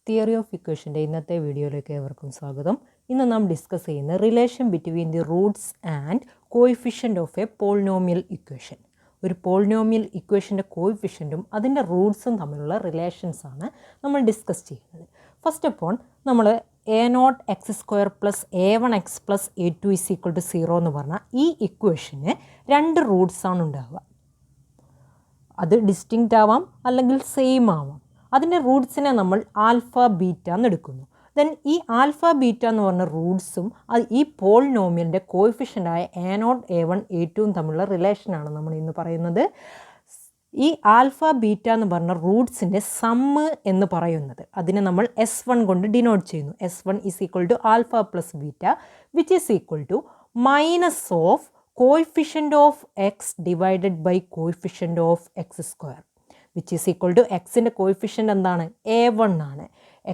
Theory of ഇക്വേഷൻ്റെ ഇന്നത്തെ വീഡിയോയിലേക്ക് ഏവർക്കും സ്വാഗതം. ഇന്ന് നാം ഡിസ്കസ് ചെയ്യുന്ന relation between the Roots and coefficient of A polynomial equation. ഒരു പോളിനോമിയൽ ഇക്വേഷൻ്റെ കോയിഫിഷ്യൻറ്റും അതിൻ്റെ റൂട്ട്സും തമ്മിലുള്ള റിലേഷൻസാണ് നമ്മൾ ഡിസ്കസ് ചെയ്യുന്നത്. ഫസ്റ്റ് ഓഫ് ഓൾ നമ്മൾ a0x² plus a1x plus a2 = 0 എന്ന് പറഞ്ഞാൽ ഈ ഇക്വേഷന് രണ്ട് റൂട്ട്സാണ് ഉണ്ടാവുക. അത് ഡിസ്റ്റിങ്ക്റ്റ് ആവാം അല്ലെങ്കിൽ സെയിം ആവാം. അതിൻ്റെ റൂട്ട്സിനെ നമ്മൾ ആൽഫ ബീറ്റ എന്ന് എടുക്കുന്നു. ദെൻ ഈ ആൽഫ ബീറ്റ എന്ന് പറഞ്ഞ റൂട്ട്സും ഈ പോളിനോമിയലിൻ്റെ കോയിഫിഷ്യൻ്റായ a0 a1 a2 തമ്മിലുള്ള റിലേഷനാണ് നമ്മൾ ഇന്ന് പറയുന്നത്. ഈ ആൽഫ ബീറ്റ എന്ന് പറഞ്ഞ റൂട്ട്സിൻ്റെ സമ്മ് എന്ന് പറയുന്നത് അതിനെ നമ്മൾ S1 കൊണ്ട് ഡിനോട്ട് ചെയ്യുന്നു. S1 = alpha plus beta which is equal to minus of coefficient of X divided by coefficient of x², which is equal to എക്സിൻ്റെ കോയിഫിഷ്യൻ്റ് എന്താണ്? a1 ആണ്.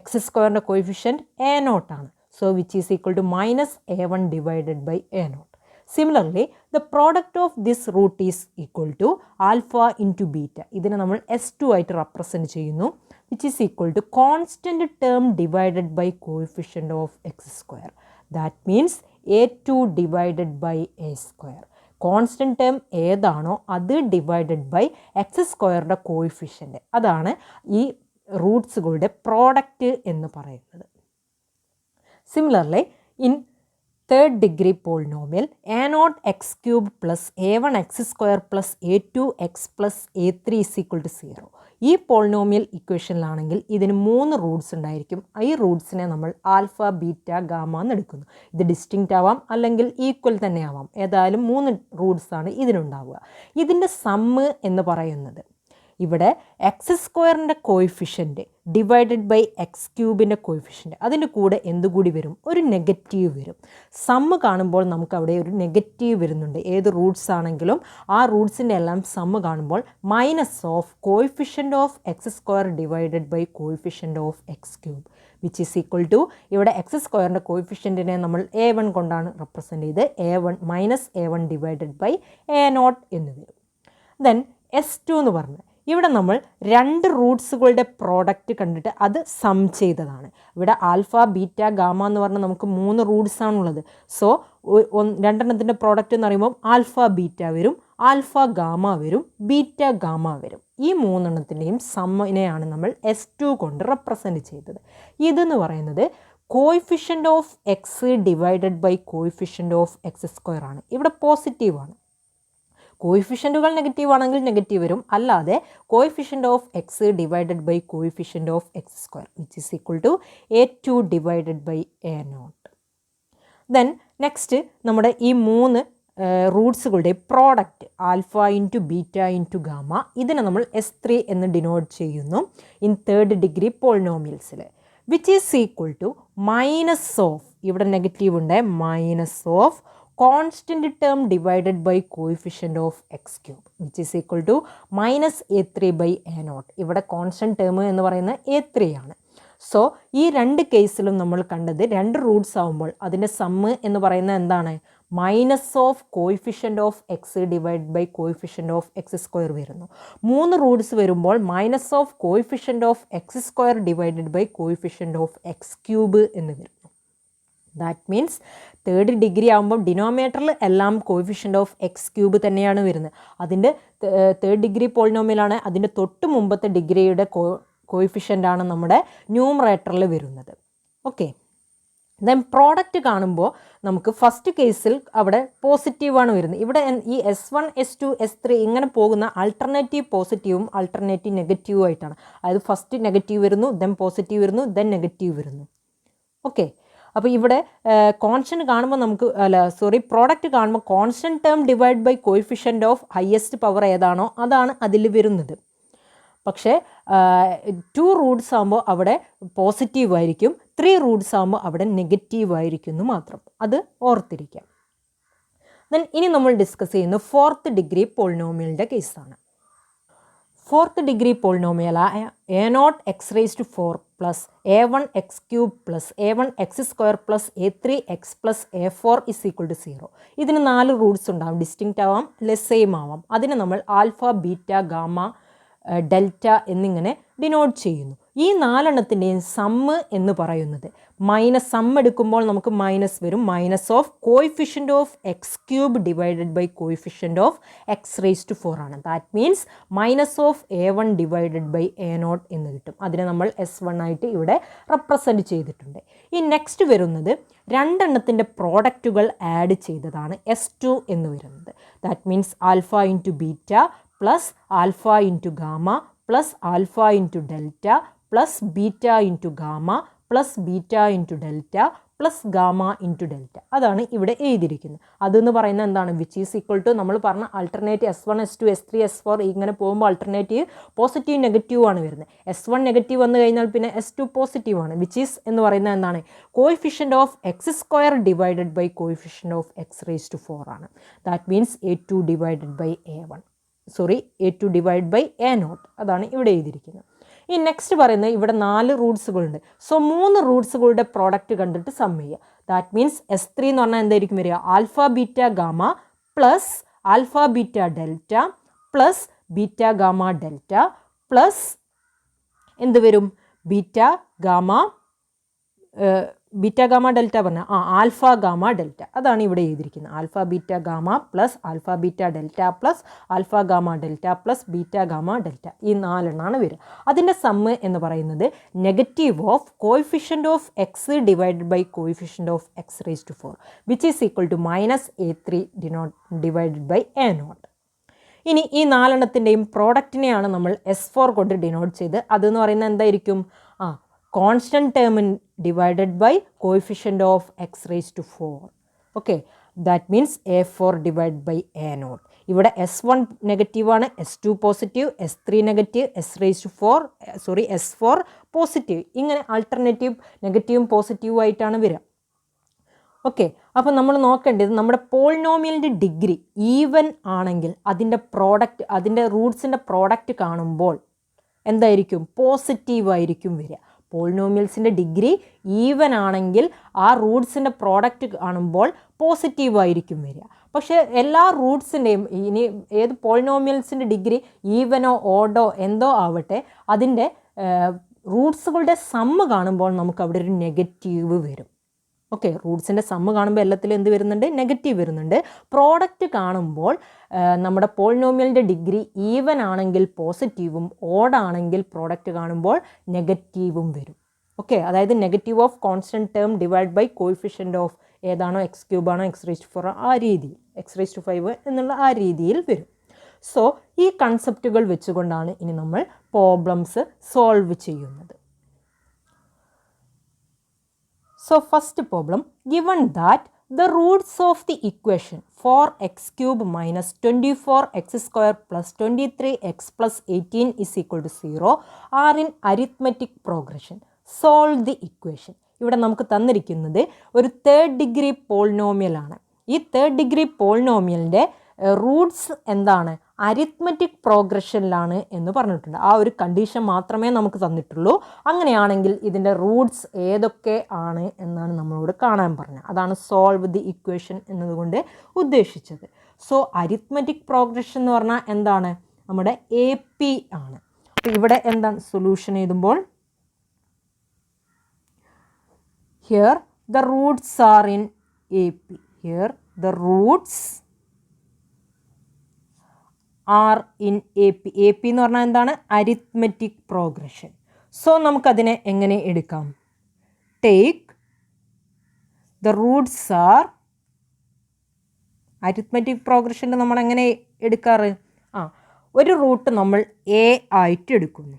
x² കോയിഫിഷ്യൻ്റ് a0 ആണ്. So which is equal to minus a1 divided by a0. Similarly, the product of this root is equal to alpha into beta. ഇതിനെ നമ്മൾ S2 ആയിട്ട് represent ചെയ്യുന്നു, which is equal to constant term divided by coefficient of x². That means a2 divided by a². Constant term ഏതാണോ അത് divided by x² coefficient, അതാണ് ഈ റൂട്ട്സുകളുടെ product എന്ന് പറയുന്നത്. Similarly in third degree polynomial a0x³ plus a1x² plus a2x plus a3 = 0. ഈ polynomial ഇക്വേഷനിലാണെങ്കിൽ ഇതിന് 3 Roots ഉണ്ടായിരിക്കും. ഈ റൂട്ട്സിനെ നമ്മൾ ആൽഫ ബീറ്റ ഗാമ എന്ന് എടുക്കുന്നു. ഇത് ഡിസ്റ്റിങ്ക്റ്റ് ആവാം അല്ലെങ്കിൽ ഈക്വൽ തന്നെ ആവാം. ഏതായാലും 3 റൂട്ട്സാണ് ഇതിനുണ്ടാവുക. ഇതിൻ്റെ സമ്മ് എന്ന് പറയുന്നത് ഇവിടെ x² coefficient divided by x³ coefficient, അതിൻ്റെ കൂടെ എന്തുകൂടി വരും? ഒരു നെഗറ്റീവ് വരും. സമ്മ് കാണുമ്പോൾ നമുക്ക് അവിടെ ഒരു നെഗറ്റീവ് വരുന്നുണ്ട്. ഏത് റൂട്ട്സ് ആണെങ്കിലും ആ റൂട്ട്സിൻ്റെ എല്ലാം സമ്മ് കാണുമ്പോൾ minus of coefficient of x² divided by coefficient of x³ which is equal to ഇവിടെ x² കോയിഫിഷ്യൻറ്റിനെ നമ്മൾ a1 കൊണ്ടാണ് റെപ്രസെൻ്റ് ചെയ്ത് a1 minus a1 divided by a0 എന്ന് വരും. ദെൻ S2 എന്ന് പറഞ്ഞ് ഇവിടെ നമ്മൾ രണ്ട് റൂട്ട്സുകളുടെ പ്രോഡക്റ്റ് കണ്ടിട്ട് അത് സം ചെയ്തതാണ്. ഇവിടെ ആൽഫ ബീറ്റ ഗാമ എന്ന് പറഞ്ഞാൽ നമുക്ക് 3 റൂട്ട്സ് ആണുള്ളത്. സോ രണ്ടെണ്ണത്തിൻ്റെ പ്രോഡക്റ്റ് എന്ന് പറയുമ്പോൾ ആൽഫ ബീറ്റ വരും, ആൽഫ ഗാമ വരും, ബീറ്റ ഗാമ വരും. ഈ 3 എണ്ണത്തിൻ്റെയും സമ്മിനെയാണ് നമ്മൾ S2 കൊണ്ട് റെപ്രസെൻറ്റ് ചെയ്തത്. ഇതെന്ന് പറയുന്നത് coefficient of X divided by coefficient of x² ആണ്. ഇവിടെ പോസിറ്റീവാണ്. കോയിഫിഷ്യൻറ്റുകൾ നെഗറ്റീവ് ആണെങ്കിൽ നെഗറ്റീവ് വരും, അല്ലാതെ coefficient of X divided by coefficient of x² which is equal to a2 divided by a0. Then next നമ്മുടെ ഈ 3 റൂട്ട്സുകളുടെ product alpha into beta into gamma, ഇതിനെ നമ്മൾ S3 എന്ന് ഡിനോട്ട് ചെയ്യുന്നു ഇൻ തേർഡ് ഡിഗ്രി പോളിനോമിയൽസിൽ, which is equal to minus of, ഇവിടെ negative ഉണ്ട്, minus of constant term divided by coefficient of x³ which is equal to minus a3 by a0. ഇവിടെ constant term എന്ന് പറയുന്നത് a3 ആണ്. So ഈ രണ്ട് കേസിലും നമ്മൾ കണ്ടത് രണ്ട് റൂട്ട്സ് ആകുമ്പോൾ അതിൻ്റെ സമ്മ് എന്ന് പറയുന്നത് എന്താണ്? Minus of coefficient of x divide by coefficient of x² വരുന്നു. 3 റൂട്ട്സ് വരുമ്പോൾ minus of coefficient of x² divided by coefficient of x³ എന്ന് വരുന്നു. ദാറ്റ് മീൻസ് തേർഡ് ഡിഗ്രി ആകുമ്പോൾ ഡിനോമിനേറ്ററിൽ എല്ലാം കോയിഫിഷ്യൻ്റ് ഓഫ് x³ തന്നെയാണ് വരുന്നത്. അതിൻ്റെ തേർഡ് ഡിഗ്രി പോളിനോമിയലാണ്. അതിൻ്റെ തൊട്ട് മുമ്പത്തെ ഡിഗ്രിയുടെ കോയിഫിഷ്യൻ്റാണ് നമ്മുടെ ന്യൂമറേറ്ററിൽ വരുന്നത്. ഓക്കെ, ദെൻ പ്രോഡക്റ്റ് കാണുമ്പോൾ നമുക്ക് ഫസ്റ്റ് കേസിൽ അവിടെ പോസിറ്റീവാണ് വരുന്നത്. ഇവിടെ ഈ S1 S2 S3 ഇങ്ങനെ പോകുന്ന ആൾട്ടർനേറ്റീവ് പോസിറ്റീവും ആൾട്ടർനേറ്റീവ് നെഗറ്റീവും ആയിട്ടാണ്. അതായത് ഫസ്റ്റ് നെഗറ്റീവ് വരുന്നു, ദെൻ പോസിറ്റീവ് വരുന്നു, ദെൻ നെഗറ്റീവ് വരുന്നു. ഓക്കെ, അപ്പോൾ ഇവിടെ കോൺസ്റ്റൻറ്റ് കാണുമ്പോൾ പ്രോഡക്റ്റ് കാണുമ്പോൾ constant term divide by coefficient of highest power ഏതാണോ അതാണ് അതിൽ വരുന്നത്. പക്ഷേ 2 റൂട്ട്സ് ആകുമ്പോൾ അവിടെ പോസിറ്റീവ് ആയിരിക്കും, 3 റൂട്ട്സ് ആകുമ്പോൾ അവിടെ നെഗറ്റീവ് ആയിരിക്കും എന്ന് മാത്രം, അത് ഓർത്തിരിക്കാം. ദെൻ ഇനി നമ്മൾ ഡിസ്കസ് ചെയ്യുന്ന ഫോർത്ത് ഡിഗ്രി പോളിനോമിയലിൻ്റെ കേസാണ്. ഫോർത്ത് ഡിഗ്രി പോളിനോമിയലായ a0x⁴ plus a1x³ plus a1x² plus a3x plus a4 = 0. ഇതിന് 4 റൂട്ട്സ് ഉണ്ടാകും. ഡിസ്റ്റിങ്ക്റ്റ് ആവാം, സെയിം ആവാം. അതിനെ നമ്മൾ ആൽഫ ബീറ്റ ഗാമ ഡെൽറ്റ എന്നിങ്ങനെ ഡിനോട്ട് ചെയ്യുന്നു. ഈ നാലെണ്ണത്തിൻ്റെയും സമ്മ് എന്ന് പറയുന്നത് മൈനസ് സമ്മ് എടുക്കുമ്പോൾ നമുക്ക് മൈനസ് വരും. Minus of coefficient of X cube divided by coefficient of x raise to 4 ആണ്. That means minus of A1 divided by A0 എന്ന് കിട്ടും. അതിനെ നമ്മൾ S1 ആയിട്ട് ഇവിടെ റെപ്രസെൻറ്റ് ചെയ്തിട്ടുണ്ട്. ഈ നെക്സ്റ്റ് വരുന്നത് രണ്ടെണ്ണത്തിൻ്റെ പ്രോഡക്റ്റുകൾ ആഡ് ചെയ്തതാണ് S2 എന്ന് വരുന്നത്. That means alpha into beta plus alpha into gamma plus alpha into delta plus beta into gamma plus beta into delta plus gamma into delta. അതാണ് ഇവിടെ എഴുതിയിരിക്കുന്നത്. അതെന്ന് പറയുന്നത് എന്താണ്? വിച്ച് ഈസ് ഈക്വൽ ടു നമ്മൾ പറഞ്ഞ alternative S1 S2 S3 S4 ഇങ്ങനെ പോകുമ്പോൾ ആൾട്ടർനേറ്റീവ് പോസിറ്റീവ് നെഗറ്റീവ് ആണ് വരുന്നത്. S1 നെഗറ്റീവ് വന്നു കഴിഞ്ഞാൽ പിന്നെ S2 പോസിറ്റീവ് ആണ്. വിച്ച് ഈസ് എന്ന് പറയുന്നത് എന്താണ്? Coefficient of X square divided by coefficient of x raise to 4 ആണ്. That means A2 divided by A2 divide by A0. അതാണ് ഇവിടെ എഴുതിയിരിക്കുന്നത്. ഈ നെക്സ്റ്റ് പറയുന്നത് ഇവിടെ 4 റൂട്ട്സുകളുണ്ട്. സോ 3 റൂട്ട്സുകളുടെ പ്രോഡക്റ്റ് കണ്ടിട്ട് സം ചെയ്യുക. ദാറ്റ് മീൻസ് S3 എന്ന് പറഞ്ഞാൽ എന്തായിരിക്കും വരിക? Alpha beta gamma plus alpha beta delta plus beta gamma delta plus എന്ത് വരും? ബീറ്റ ഗാമ ഡെൽറ്റ പറഞ്ഞാൽ ആൽഫ ഗാമ ഡെൽറ്റ. അതാണ് ഇവിടെ എഴുതിയിരിക്കുന്നത്. Alpha beta gamma plus alpha beta delta plus alpha gamma delta plus beta gamma delta. ഈ 4 എണ്ണമാണ് വരിക. അതിൻ്റെ സമ്മ് എന്ന് പറയുന്നത് negative of coefficient of X divided by coefficient of x raise to 4 which is equal to minus A3 divided by A0. ഇനി ഈ 4 എണ്ണത്തിൻ്റെയും പ്രോഡക്റ്റിനെയാണ് നമ്മൾ S4 കൊണ്ട് ഡിനോട്ട് ചെയ്ത്. അതെന്ന് പറയുന്നത് എന്തായിരിക്കും? Constant term divided by coefficient of x raise to 4. Okay, that means A4 divide by A0. ഇവിടെ S1 നെഗറ്റീവാണ്, S2 positive, S3 negative, S4 positive. ഇങ്ങനെ ആൾട്ടർനേറ്റീവ് നെഗറ്റീവും പോസിറ്റീവും ആയിട്ടാണ് വരിക. ഓക്കെ, അപ്പോൾ നമ്മൾ നോക്കേണ്ടത് നമ്മുടെ പോളിനോമിയലിൻ്റെ ഡിഗ്രി ഈവൻ ആണെങ്കിൽ അതിൻ്റെ റൂട്ട്സിൻ്റെ പ്രോഡക്റ്റ് കാണുമ്പോൾ എന്തായിരിക്കും? പോസിറ്റീവായിരിക്കും വരിക. പോളിനോമിയൽസിൻ്റെ ഡിഗ്രി ഈവൻ ആണെങ്കിൽ ആ റൂട്ട്സിൻ്റെ പ്രോഡക്റ്റ് കാണുമ്പോൾ പോസിറ്റീവായിരിക്കും വരിക. പക്ഷേ എല്ലാ റൂട്ട്സിൻ്റെയും ഇനി ഏത് പോളിനോമിയൽസിൻ്റെ ഡിഗ്രി ഈവനോ ഓഡോ എന്തോ ആവട്ടെ, അതിൻ്റെ റൂട്ട്സുകളുടെ സമ്മ് കാണുമ്പോൾ നമുക്ക് അവിടെ ഒരു നെഗറ്റീവ് വരും. ഓക്കെ, റൂട്ട്സിൻ്റെ സമ്മ് കാണുമ്പോൾ എല്ലാത്തിലും എന്ത് വരുന്നുണ്ട്? നെഗറ്റീവ് വരുന്നുണ്ട്. പ്രോഡക്റ്റ് കാണുമ്പോൾ നമ്മുടെ പോളിനോമിയലിൻ്റെ ഡിഗ്രി ഈവൻ ആണെങ്കിൽ പോസിറ്റീവും ഓഡാണെങ്കിൽ പ്രോഡക്റ്റ് കാണുമ്പോൾ നെഗറ്റീവും വരും. ഓക്കെ, അതായത് negative of constant term divide by coefficient of ഏതാണോ എക്സ് ക്യൂബാണോ എക്സ് റേസ് ടു 4 ആ രീതിയിൽ, എക്സ് റേസ് ടു 5 എന്നുള്ള ആ രീതിയിൽ വരും. സോ ഈ കൺസെപ്റ്റുകൾ വെച്ചുകൊണ്ടാണ് ഇനി നമ്മൾ പ്രോബ്ലംസ് സോൾവ് ചെയ്യുന്നത്. So first problem, given that the roots of the equation 4x cube minus 24x square plus 23x plus 18 is equal to 0 are in arithmetic progression. Solve the equation. ഇവിടെ നമുക്ക് തന്നിരിക്കുന്നത് ഒരു third degree polynomial ആണ്. ഈ third degree പോളിനോമിയലിൻ്റെ Roots എന്താണ്? Arithmetic പ്രോഗ്രഷനിലാണ് എന്ന് പറഞ്ഞിട്ടുണ്ട്. ആ ഒരു കണ്ടീഷൻ മാത്രമേ നമുക്ക് തന്നിട്ടുള്ളൂ. അങ്ങനെയാണെങ്കിൽ ഇതിൻ്റെ റൂട്ട്സ് ഏതൊക്കെ ആണ് എന്നാണ് നമ്മളോട് കാണാൻ പറഞ്ഞത്. അതാണ് സോൾവ് ദി ഇക്വേഷൻ എന്നതുകൊണ്ട് ഉദ്ദേശിച്ചത്. സോ അരിത്മെറ്റിക് പ്രോഗ്രഷൻ എന്ന് പറഞ്ഞാൽ എന്താണ്? നമ്മുടെ AP ആണ്. അപ്പോൾ ഇവിടെ എന്താണ് സൊല്യൂഷൻ എഴുതുമ്പോൾ here the roots are in AP. Here the roots are in AP. AP എന്ന് പറഞ്ഞാൽ എന്താണ്? Arithmetic progression. സോ നമുക്കതിനെ എങ്ങനെ എടുക്കാം? Take the roots are, arithmetic പ്രോഗ്രഷൻ്റെ നമ്മൾ എങ്ങനെ എടുക്കാറ്? ഒരു റൂട്ട് നമ്മൾ A ആയിട്ട് എടുക്കുന്നു.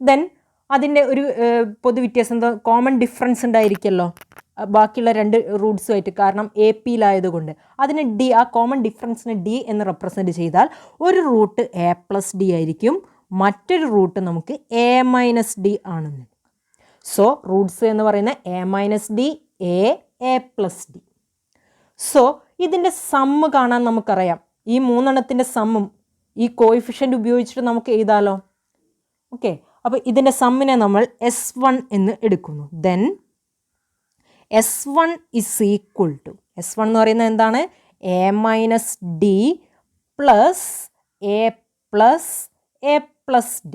ദെൻ അതിൻ്റെ ഒരു പൊതുവ്യത്യാസം എന്താ? കോമൺ ഡിഫറൻസ് ഉണ്ടായിരിക്കുമല്ലോ ബാക്കിയുള്ള 2 റൂട്ട്സുമായിട്ട്. കാരണം AP-യിലായതുകൊണ്ട് അതിന് D, ആ കോമൺ ഡിഫറൻസിന് D എന്ന് റെപ്രസെൻറ്റ് ചെയ്താൽ ഒരു റൂട്ട് A+D ആയിരിക്കും, മറ്റൊരു റൂട്ട് നമുക്ക് A-D ആണെന്ന്. സോ റൂട്ട്സ് എന്ന് പറയുന്നത് A-D, A+D. സോ ഇതിൻ്റെ സമ്മ് കാണാൻ നമുക്കറിയാം. ഈ 3 എണ്ണത്തിൻ്റെ സമ്മും ഈ കോയിഫിഷ്യൻ്റ് ഉപയോഗിച്ചിട്ട് നമുക്ക് എഴുതാലോ. ഓക്കെ, അപ്പോൾ ഇതിൻ്റെ സമ്മിനെ നമ്മൾ S1 എന്ന് എടുക്കുന്നു. Then S1 is equal to, S1 എന്ന് പറയുന്നത് എന്താണ്? A-D plus A+D.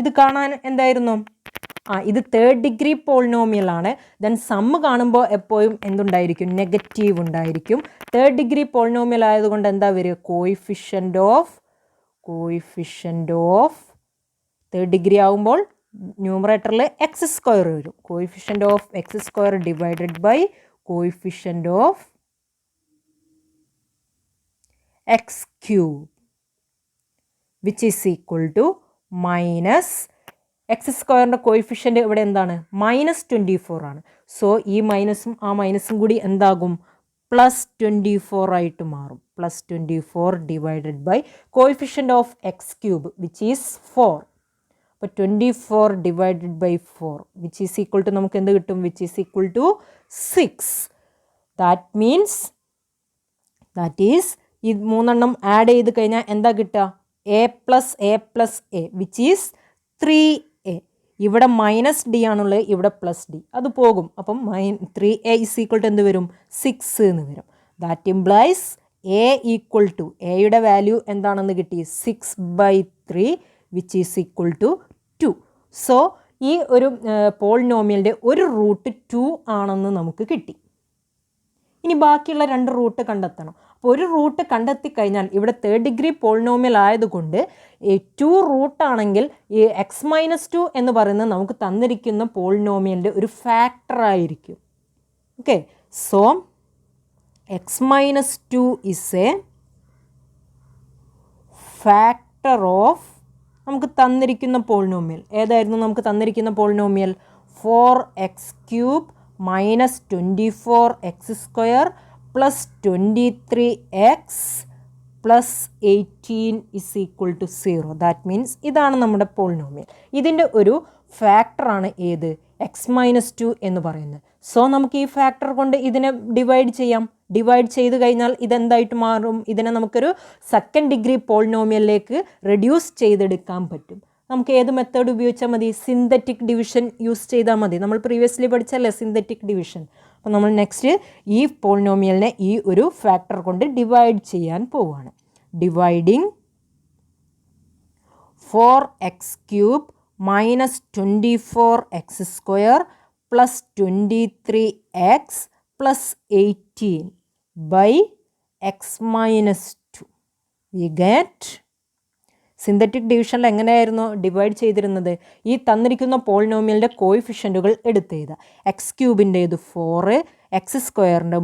ഇത് കാണാൻ എന്തായിരുന്നു? ഇത് തേർഡ് ഡിഗ്രി പോളിനോമിയൽ ആണ്. ദെൻ സമ്മ് കാണുമ്പോൾ എപ്പോഴും എന്തുണ്ടായിരിക്കും? നെഗറ്റീവ് ഉണ്ടായിരിക്കും. തേർഡ് ഡിഗ്രി പോളിനോമിയൽ ആയതുകൊണ്ട് എന്താ വരിക? കോയിഫിഷ്യൻ്റ് ഓഫ് തേർഡ് ഡിഗ്രി ആകുമ്പോൾ ന്യൂമറേറ്ററിൽ എക്സ് സ്ക്വയർ വരും. Coefficient of X square divided by coefficient of X cube which is equal to minus X സ്ക്വയറിൻ്റെ കോയിഫിഷ്യൻ്റ് ഇവിടെ എന്താണ്? -24 ആണ്. സോ ഈ മൈനസും ആ മൈനസും കൂടി എന്താകും? +24 ആയിട്ട് മാറും. +24 divided by coefficient of X cube which is 4. അപ്പോൾ 24 divided by 4 which is equal to നമുക്ക് എന്ത് കിട്ടും? Which is equal to 6. That is ഈ മൂന്നെണ്ണം ആഡ് ചെയ്ത് കഴിഞ്ഞാൽ എന്താ കിട്ടുക? a + a which is 3a. ഇവിടെ -d ആണുള്ളത്, ഇവിടെ +d. അത് പോകും. അപ്പം 3a ഇസ് ഈക്വൽ ടു എന്ത് വരും? 6 എന്ന് വരും. That implies a equal to എയുടെ വാല്യൂ എന്താണെന്ന് കിട്ടി? 6/3 which is equal to 2. So ഈ ഒരു പോളിനോമിയലിൻ്റെ ഒരു റൂട്ട് 2 ആണെന്ന് നമുക്ക് കിട്ടി. ഇനി ബാക്കിയുള്ള 2 റൂട്ട് കണ്ടെത്തണം. അപ്പോൾ ഒരു റൂട്ട് കണ്ടെത്തി കഴിഞ്ഞാൽ ഇവിടെ തേർഡ് ഡിഗ്രി പോളിനോമിയൽ ആയതുകൊണ്ട് ഈ 2 റൂട്ടാണെങ്കിൽ ഈ x-2 എന്ന് പറയുന്നത് നമുക്ക് തന്നിരിക്കുന്ന പോളിനോമിയലിൻ്റെ ഒരു ഫാക്ടർ ആയിരിക്കും. Okay, so x-2 is a factor of നമുക്ക് തന്നിരിക്കുന്ന പോളിനോമിയൽ. ഏതായിരുന്നു നമുക്ക് തന്നിരിക്കുന്ന polynomial? 4x³ -24x² + 23x + 18 is equal to 0. That means ഇതാണ് നമ്മുടെ പോളിനോമിയൽ. ഇതിൻ്റെ ഒരു ഫാക്ടറാണ് ഏത്? x-2 എന്ന് പറയുന്നത്. സോ നമുക്ക് ഈ ഫാക്ടർ കൊണ്ട് ഇതിനെ ഡിവൈഡ് ചെയ്യാം. ഡിവൈഡ് ചെയ്ത് കഴിഞ്ഞാൽ ഇതെന്തായിട്ട് മാറും? ഇതിനെ നമുക്കൊരു സെക്കൻഡ് ഡിഗ്രി പോളിനോമിയലിലേക്ക് റെഡ്യൂസ് ചെയ്തെടുക്കാൻ പറ്റും. നമുക്ക് ഏത് മെത്തേഡ് ഉപയോഗിച്ചാൽ മതി? സിന്തറ്റിക് ഡിവിഷൻ യൂസ് ചെയ്താൽ മതി. നമ്മൾ പ്രീവിയസ്ലി പഠിച്ചല്ലേ സിന്തറ്റിക് ഡിവിഷൻ. അപ്പോൾ നമ്മൾ നെക്സ്റ്റ് ഈ പോളിനോമിയലിനെ ഈ ഒരു ഫാക്ടർ കൊണ്ട് ഡിവൈഡ് ചെയ്യാൻ പോവുകയാണ്. Dividing 4x³ -24x² + 23x + 18 by x-2. We get synthetic ഡിവിഷനിൽ എങ്ങനെയായിരുന്നു ഡിവൈഡ് ചെയ്തിരുന്നത്? ഈ തന്നിരിക്കുന്ന പോളിനോമിയലിൻ്റെ കോയിഫിഷ്യൻറ്റുകൾ എടുത്തെഴുതുക. x³ 4, x²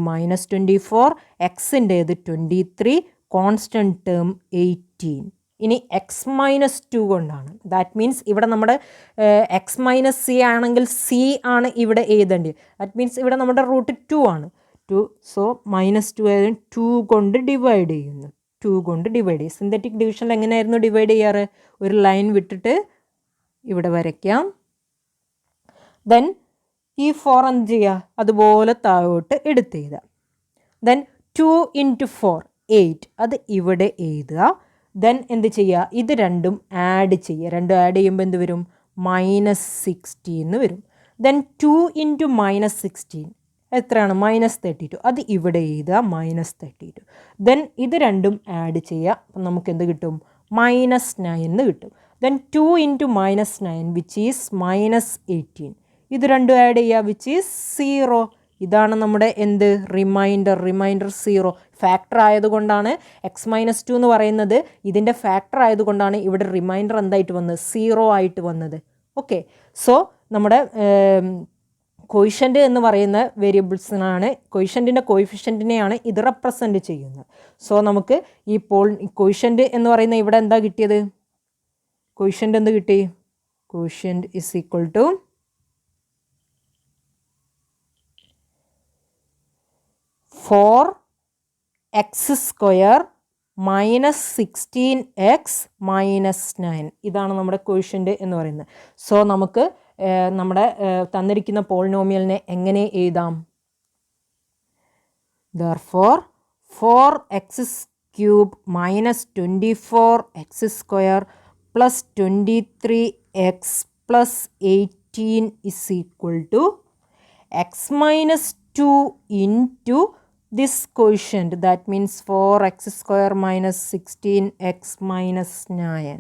-24, x-ൻ്റേത് 23, constant term 18. ഇനി x-2 കൊണ്ടാണ്. ദാറ്റ് മീൻസ് ഇവിടെ നമ്മുടെ x-c ആണെങ്കിൽ c ആണ് ഇവിടെ എഴുതേണ്ടത്. ദാറ്റ് മീൻസ് ഇവിടെ നമ്മുടെ റൂട്ട് 2 ആണ്. 2 സോ -2 ആയതുകൊണ്ട് 2 കൊണ്ട് ഡിവൈഡ് ചെയ്യുന്നു. 2 കൊണ്ട് ഡിവൈഡ് ചെയ്യും. സിന്തറ്റിക് ഡിവിഷനിൽ എങ്ങനെയായിരുന്നു ഡിവൈഡ് ചെയ്യാറ്? ഒരു ലൈൻ വിട്ടിട്ട് ഇവിടെ വരയ്ക്കാം. ദെൻ ഈ 4 എന്ത് ചെയ്യുക? അതുപോലെ താഴോട്ട് എടുത്തെഴുതുക. ദെൻ 2 × 4 8 അത് ഇവിടെ എഴുതുക. ദെൻ എന്ത് ചെയ്യുക? ഇത് രണ്ടും ആഡ് ചെയ്യുക. രണ്ടും ആഡ് ചെയ്യുമ്പോൾ എന്ത് വരും? -16 വരും. ദെൻ 2 × -16 എത്രയാണ്? -32. അത് ഇവിടെ എഴുതുക -32. ദെൻ ഇത് രണ്ടും ആഡ് ചെയ്യുക. അപ്പം നമുക്ക് എന്ത് കിട്ടും? -9 കിട്ടും. Then 2 × -9 which is -18. ഇത് രണ്ടും ആഡ് ചെയ്യുക വിച്ച് ഈസ് 0. ഇതാണ് നമ്മുടെ എന്ത്? റിമൈൻഡർ 0. ഫാക്ടർ ആയതുകൊണ്ടാണ് x-2 എന്ന് പറയുന്നത്. ഇതിൻ്റെ ഫാക്ടർ ആയതുകൊണ്ടാണ് ഇവിടെ റിമൈൻഡർ എന്തായിട്ട് വന്നത്? 0 ആയിട്ട് വന്നത്. ഓക്കെ, സോ നമ്മുടെ കോയിഷ്യൻ്റ് എന്ന് പറയുന്ന വേരിയബിൾസിനാണ്, കോയിഷ്യൻറ്റിൻ്റെ കോയിഫിഷ്യൻറ്റിനെയാണ് ഇത് റെപ്രസെൻ്റ് ചെയ്യുന്നത്. സോ നമുക്ക് ഈ കോയിഷ്യൻ്റ് എന്ന് പറയുന്ന ഇവിടെ എന്താ കിട്ടിയത്? കോയിഷ്യൻ്റ് എന്ത് കിട്ടി? Coefficient is equal to 4x² -16x -9. ഇതാണ് നമ്മുടെ കോയിഷ്യൻ്റ് എന്ന് പറയുന്നത്. സോ നമുക്ക് നമ്മുടെ തന്നിരിക്കുന്ന പോളിനോമിയലിനെ എങ്ങനെ എഴുതാം? Therefore 4x³ -24x² + 23x + 18 is equal to x-2 into this quotient. That means 4x² -16x -9.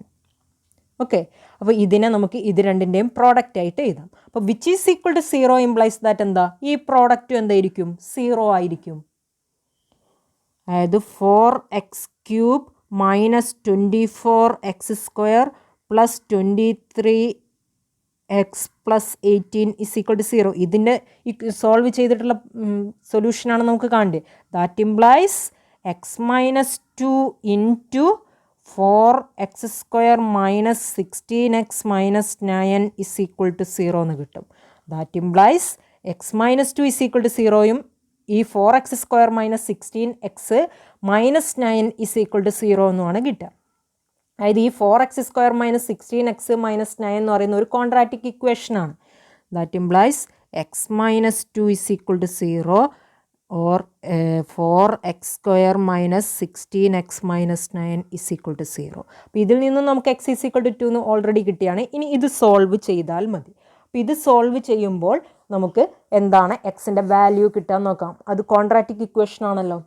Okay, അപ്പോൾ ഇതിനെ നമുക്ക് ഇത് രണ്ടിൻ്റെയും പ്രോഡക്റ്റ് ആയിട്ട് എഴുതാം. അപ്പോൾ which is equal to 0 implies that എന്താ, ഈ പ്രോഡക്റ്റ് എന്തായിരിക്കും, 0 ആയിരിക്കും. അതായത് 4x³ minus 24x² plus 23x plus 18 is equal to 0. ഇതിൻ്റെ സോൾവ് ചെയ്തിട്ടുള്ള സൊല്യൂഷനാണ് നമുക്ക് കാണേണ്ടത്. That implies x-2 into 4x² minus 16x minus 9 is equal to 0 എന്ന് കിട്ടും. That implies x-2 is equal to 0യും ഈ 4x² minus 16x minus 9 is equal to 0 എന്നുമാണ് കിട്ടുക. അതായത് ഈ 4x² മൈനസ് 16x മൈനസ് 9 എന്ന് പറയുന്ന ഒരു ക്വാഡ്രാറ്റിക് ഇക്വേഷനാണ്. That implies x-2 is equal to 0 or 4x² minus 16x minus 9 is equal to 0. അപ്പോൾ ഇതിൽ നിന്നും നമുക്ക് x ഇസ് ഈക്വൽ ടു 2 എന്ന് ഓൾറെഡി കിട്ടിയാണ്. ഇനി ഇത് സോൾവ് ചെയ്താൽ മതി. അപ്പോൾ ഇത് സോൾവ് ചെയ്യുമ്പോൾ നമുക്ക് എന്താണ് എക്സിൻ്റെ വാല്യൂ കിട്ടാൻ നോക്കാം. അത് ക്വാഡ്രാറ്റിക് ഇക്വേഷൻ ആണല്ലോ.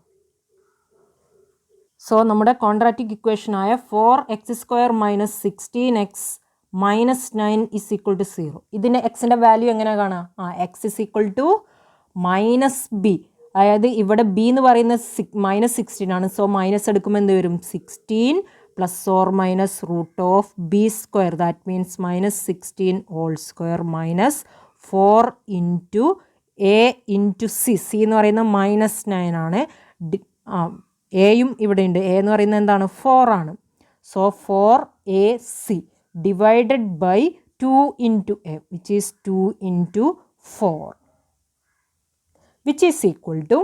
സോ നമ്മുടെ ക്വാഡ്രാറ്റിക് ഇക്വേഷനായ 4x² minus 16x minus 9 is equal to 0. ഇതിൻ്റെ എക്സിൻ്റെ വാല്യൂ എങ്ങനെ കാണാം, X is equal to minus B. അതായത് ഇവിടെ ബി എന്ന് പറയുന്നത് മൈനസ് 16 ആണ്. സോ മൈനസ് എടുക്കുമ്പോൾ എന്ത് വരും, 16 plus or minus root of B square, that means minus 16 whole square minus 4 into A into C. C എന്ന് പറയുന്നത് മൈനസ് 9 ആണ്. എയും ഇവിടെ ഉണ്ട്. എ എന്ന് പറയുന്നത് എന്താണ്, 4 ആണ്. So 4ac divided by 2 into A which is 2 into 4 which is equal to.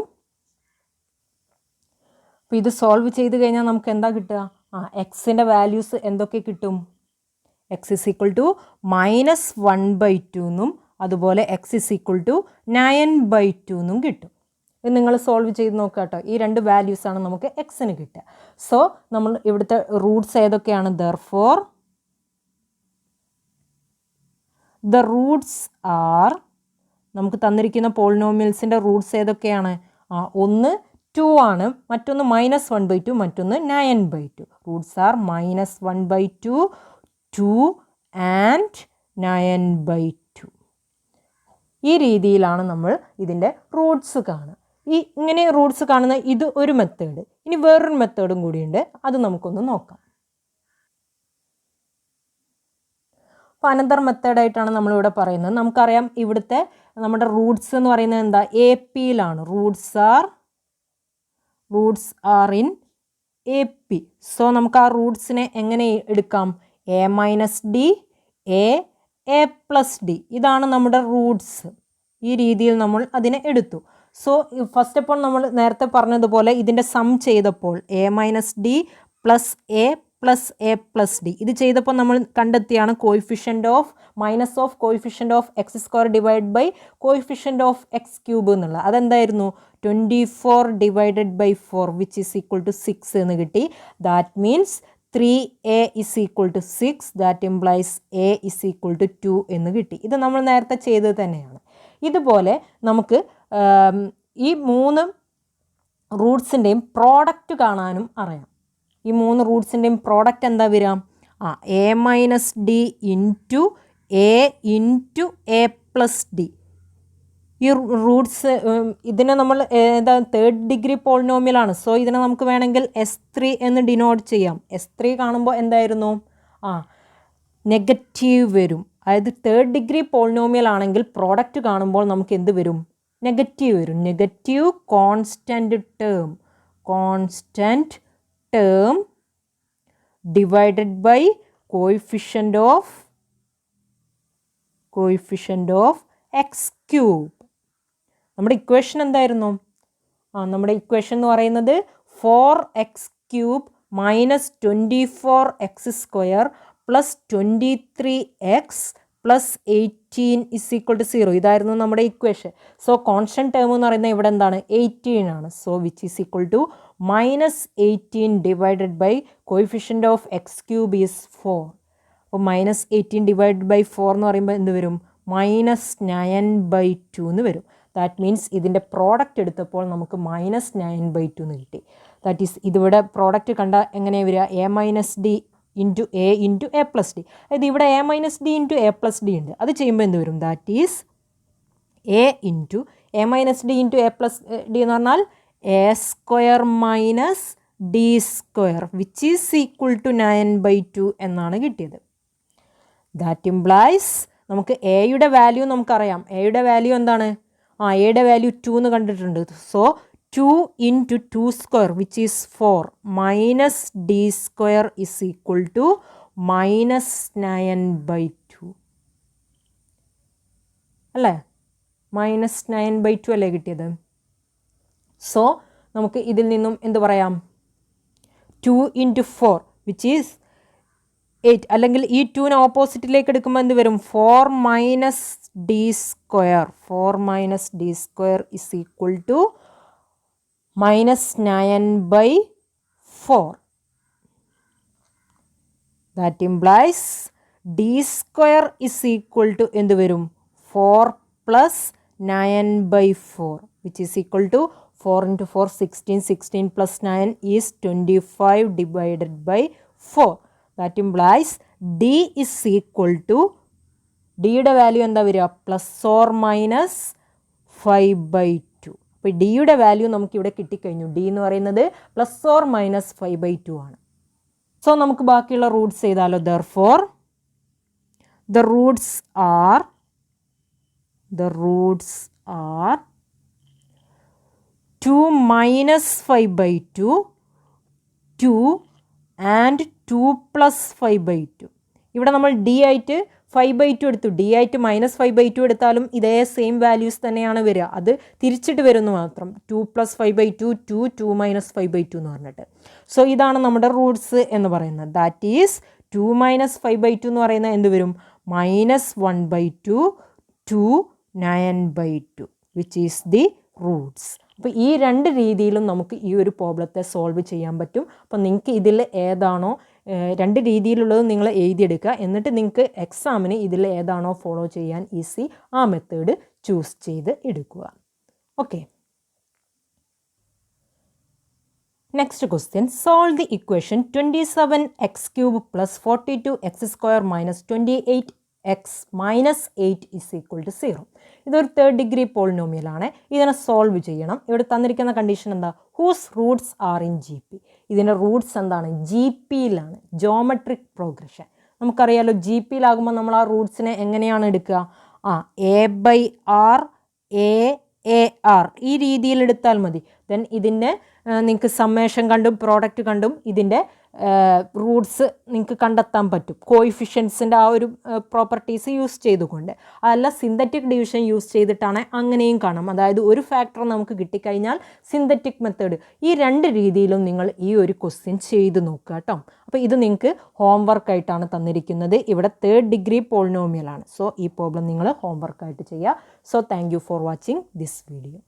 അപ്പോൾ ഇത് സോൾവ് ചെയ്ത് കഴിഞ്ഞാൽ നമുക്ക് എന്താ കിട്ടുക, എക്സിൻ്റെ വാല്യൂസ് എന്തൊക്കെ കിട്ടും, x is equal to minus 1/2 എന്നും അതുപോലെ എക്സ് ഇസ് ഈക്വൽ ടു 9/2 എന്നും കിട്ടും. ഇത് നിങ്ങൾ സോൾവ് ചെയ്ത് നോക്കുക കേട്ടോ. ഈ രണ്ട് വാല്യൂസാണ് നമുക്ക് എക്സിന് കിട്ടുക. സോ നമ്മൾ ഇവിടുത്തെ റൂട്ട്സ് ഏതൊക്കെയാണ്, ദെർഫോർ ദ റൂട്ട്സ് ആർ, നമുക്ക് തന്നിരിക്കുന്ന പോളിനോമിയൽസിൻ്റെ റൂട്ട്സ് ഏതൊക്കെയാണ്, ഒന്ന് 2 ആണ്, മറ്റൊന്ന് മൈനസ് 1/2, മറ്റൊന്ന് 9/2. Roots are minus 1/2, 2 and 9/2. ഈ രീതിയിലാണ് നമ്മൾ ഇതിൻ്റെ റൂട്ട്സ് കാണുക. ഇങ്ങനെ റൂട്ട്സ് കാണുന്ന ഇത് ഒരു മെത്തേഡ്. ഇനി വേറൊരു മെത്തേഡും കൂടിയുണ്ട്, അത് നമുക്കൊന്ന് നോക്കാം. അപ്പോൾ അനന്തർ മെത്തേഡായിട്ടാണ് നമ്മളിവിടെ പറയുന്നത്. നമുക്കറിയാം ഇവിടുത്തെ നമ്മുടെ റൂട്ട്സ് എന്ന് പറയുന്നത് എന്താ, എ പിയിലാണ്. Roots are in A P. So നമുക്ക് ആ റൂട്ട്സിനെ എങ്ങനെ എടുക്കാം, A minus D, A plus D. ഇതാണ് നമ്മുടെ റൂട്ട്സ്. ഈ രീതിയിൽ നമ്മൾ അതിനെ എടുത്തു. സോ ഫസ്റ്റ് ഓഫ് ഓൾ നമ്മൾ നേരത്തെ പറഞ്ഞതുപോലെ ഇതിൻ്റെ സം ചെയ്തപ്പോൾ A minus D plus A plus D ഇത് ചെയ്തപ്പോൾ നമ്മൾ കണ്ടെത്തിയാണ് coefficient of minus of coefficient of x² divide by coefficient of x³ എന്നുള്ളത്. അതെന്തായിരുന്നു, 24 divided by 4 which is equal to 6 എന്ന് കിട്ടി. That means 3a is equal to 6. That implies a is equal to 2 എന്ന് കിട്ടി. ഇത് നമ്മൾ നേരത്തെ ചെയ്തത് തന്നെയാണ്. ഇതുപോലെ നമുക്ക് ഈ 3 റൂട്ട്സിൻ്റെയും പ്രോഡക്റ്റ് കാണാനും അറിയാം. ഈ 3 റൂട്ട്സിൻ്റെയും പ്രോഡക്റ്റ് എന്താ വരിക, A minus D into A plus D. ഈ റൂട്ട്സ് ഇതിനെ നമ്മൾ എന്താ തേർഡ് ഡിഗ്രി പോളിനോമിയലാണ്. സോ ഇതിനെ നമുക്ക് വേണമെങ്കിൽ S3 എന്ന് ഡിനോട്ട് ചെയ്യാം. S3 കാണുമ്പോൾ എന്തായിരുന്നു, നെഗറ്റീവ് വരും. അതായത് തേർഡ് ഡിഗ്രി പോളിനോമിയൽ ആണെങ്കിൽ പ്രോഡക്റ്റ് കാണുമ്പോൾ നമുക്ക് എന്ത് വരും, നെഗറ്റീവ് വരും. Negative constant term divided by coefficient of x³. നമ്മുടെ ഇക്വേഷൻ എന്തായിരുന്നു, നമ്മുടെ ഇക്വേഷൻ എന്ന് പറയുന്നത് 4x³ minus 24x² plus 23x plus 18 is equal to 0. ഇതായിരുന്നു നമ്മുടെ ഇക്വേഷൻ. സോ കോൺസ്റ്റൻറ്റ് ടേം എന്ന് പറയുന്നത് ഇവിടെ എന്താണ്, 18 ആണ്. So which is equal to minus 18 divided by coefficient of x³ is 4. അപ്പോൾ മൈനസ് 18 ഡിവൈഡഡ് ബൈ 4 എന്ന് പറയുമ്പോൾ എന്ത് വരും, മൈനസ് 9/2 എന്ന് വരും. ദാറ്റ് മീൻസ് ഇതിൻ്റെ പ്രോഡക്റ്റ് എടുത്തപ്പോൾ നമുക്ക് മൈനസ് 9/2 എന്ന് കിട്ടി. ദാറ്റ് ഈസ് ഇതിവിടെ പ്രോഡക്റ്റ് കണ്ട എങ്ങനെയാണ് വരിക, A minus D into A into A plus D. അതായത് ഇവിടെ A minus D into A plus D ഉണ്ട്. അത് ചെയ്യുമ്പോൾ എന്ത് വരും? That is A into A minus D into A plus D എന്ന് പറഞ്ഞാൽ A square minus D square which is equal to 9/2 എന്നാണ് കിട്ടിയത്. ദാറ്റ് ഇംപ്ലൈസ് നമുക്ക് എയുടെ വാല്യൂ നമുക്കറിയാം. എയുടെ വാല്യൂ എന്താണ്? എയുടെ വാല്യൂ 2 എന്ന് കണ്ടിട്ടുണ്ട്. So 2 into 2 square which is 4 minus D square is equal to minus 9/2 അല്ലേ? മൈനസ് 9/2 അല്ലേ കിട്ടിയത്? സോ നമുക്ക് ഇതിൽ നിന്നും എന്ത് പറയാം? 2 ഇൻറ്റു 4 വിച്ച് ഈസ് 8. അല്ലെങ്കിൽ ഈ 2നെ ഓപ്പോസിറ്റിലേക്ക് എടുക്കുമ്പോൾ എന്ത് വരും? 4 minus D square. 4 minus D square is equal to minus 9/4. That implies D square is equal to എന്ത് വരും? 4 plus 9/4 which is equal to 4 into 4 16. 16 plus 9 is 25 divided by 4. That implies D is equal to ഡിയുടെ value എന്താ വരിക? Plus or minus 5/2. അപ്പോൾ ഡിയുടെ value നമുക്കിവിടെ കിട്ടിക്കഴിഞ്ഞു. D എന്ന് പറയുന്നത് പ്ലസ് ഓർ മൈനസ് 5/2 ആണ്. സോ നമുക്ക് ബാക്കിയുള്ള റൂട്ട്സ് ചെയ്താലോ? Therefore the roots are 2 minus 5/2, 2 and 2 plus 5/2. ഇവിടെ നമ്മൾ ഡി ആയിട്ട് 5/2 എടുത്തു. ഡി ആയിട്ട് മൈനസ് 5/2 എടുത്താലും ഇതേ സെയിം വാല്യൂസ് തന്നെയാണ് വരിക. അത് തിരിച്ചിട്ട് വരുന്നു മാത്രം. 2 പ്ലസ് 5/2, 2 മൈനസ് 5/2 എന്ന് പറഞ്ഞിട്ട്. സോ ഇതാണ് നമ്മുടെ റൂട്ട്സ് എന്ന് പറയുന്നത്. ദാറ്റ് ഈസ് 2 മൈനസ് 5/2 എന്ന് പറയുന്നത് എന്ത് വരും? Minus 1/2 to 9/2 which is the Roots. അപ്പോൾ ഈ രണ്ട് രീതിയിലും നമുക്ക് ഈ ഒരു പ്രോബ്ലത്തെ സോൾവ് ചെയ്യാൻ പറ്റും. അപ്പോൾ നിങ്ങൾക്ക് ഇതിൽ ഏതാണോ രണ്ട് രീതിയിലുള്ളത് നിങ്ങൾ എഴുതിയെടുക്കുക. എന്നിട്ട് നിങ്ങൾക്ക് എക്സാമിന് ഇതിൽ ഏതാണോ ഫോളോ ചെയ്യാൻ ഈസി ആ മെത്തേഡ് ചൂസ് ചെയ്ത് എടുക്കുക. Okay. Next question, solve the equation 27x³ plus 42x² minus 28x minus 8 is equal to 0. ഇതൊരു തേർഡ് ഡിഗ്രി പോളിനോമിയൽ ആണ്. ഇതിനെ സോൾവ് ചെയ്യണം. ഇവിടെ തന്നിരിക്കുന്ന കണ്ടീഷൻ എന്താ? Whose roots are in G P. ഇതിൻ്റെ റൂട്ട്സ് എന്താണ്? ജി പിയിലാണ്. Geometric progression. നമുക്കറിയാലോ ജി പിയിലാകുമ്പോൾ നമ്മൾ ആ റൂട്ട്സിനെ എങ്ങനെയാണ് എടുക്കുക? a/r a/r ഈ രീതിയിൽ എടുത്താൽ മതി. ദെൻ ഇതിൻ്റെ നിങ്ങൾക്ക് സമ്മേഷൻ കണ്ടും പ്രോഡക്റ്റ് കണ്ടും ഇതിൻ്റെ റൂട്ട്സ് നിങ്ങൾക്ക് കണ്ടെത്താൻ പറ്റും. കോയിഫിഷ്യൻസിൻ്റെ ആ ഒരു പ്രോപ്പർട്ടീസ് യൂസ് ചെയ്തുകൊണ്ട്. അതല്ല സിന്തറ്റിക് ഡിവിഷൻ യൂസ് ചെയ്തിട്ടാണ് അങ്ങനെയും കാണാം. അതായത് ഒരു ഫാക്ടർ നമുക്ക് കിട്ടിക്കഴിഞ്ഞാൽ സിന്തറ്റിക് മെത്തേഡ്. ഈ രണ്ട് രീതിയിലും നിങ്ങൾ ഈ ഒരു ക്വസ്റ്റ്യൻ ചെയ്ത് നോക്കുക കേട്ടോ. അപ്പോൾ ഇത് നിങ്ങൾക്ക് ഹോംവർക്കായിട്ടാണ് തന്നിരിക്കുന്നത്. ഇവിടെ തേർഡ് ഡിഗ്രി പോളിനോമിയലാണ്. സോ ഈ പ്രോബ്ലം നിങ്ങൾ ഹോംവർക്കായിട്ട് ചെയ്യുക. So thank you for watching this video.